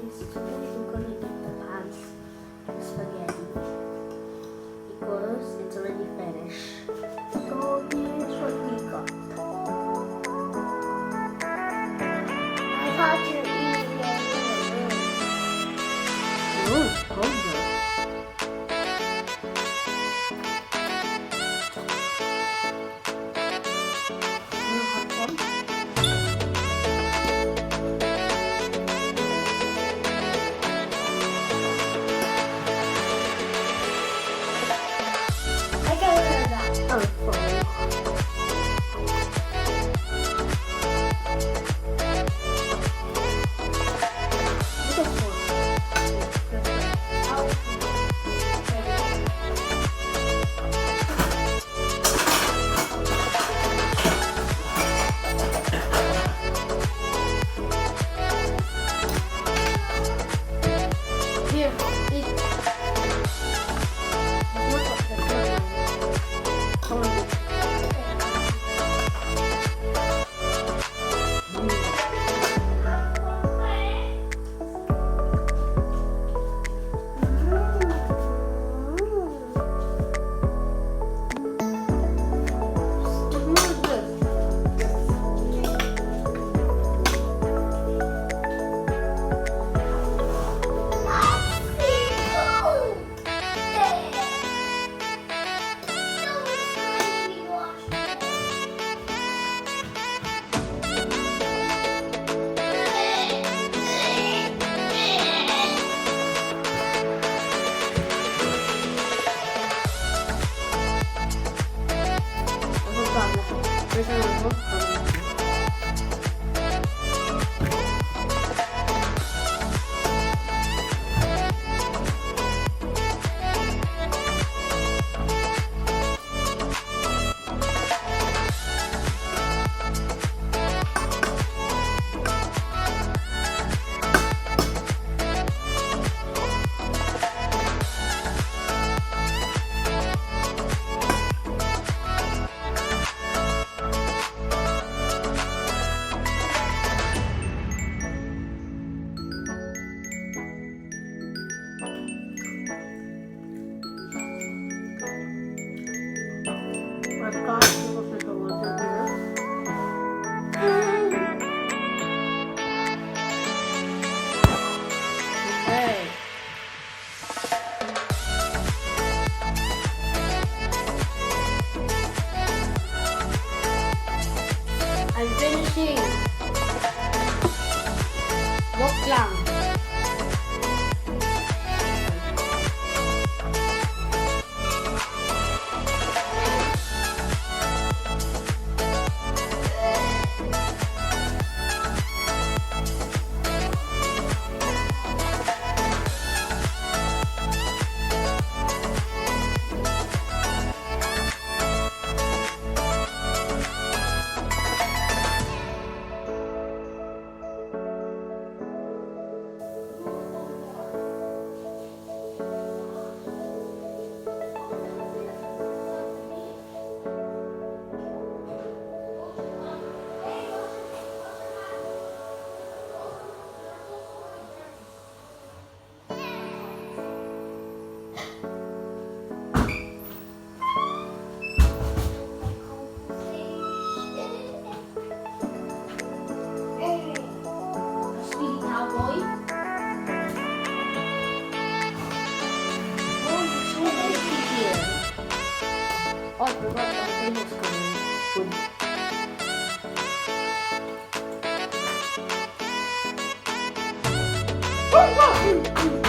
guys, today we're gonna get the pants spaghetti because it's already finished. So here's what we got. I thought you were eating it in the room. Oh, it's cold though. You have some? I got rid of that. Oh, sorry. Look at one. Here, eat. Look at the good one. Come on. Smell this. There's another book coming. I thought it was like a water here. Okay. I'm finishing. Look lang. Speedy cowboy. Oh, you're so busy here. Oh, I forgot the table's coming. Good. Oh, wow.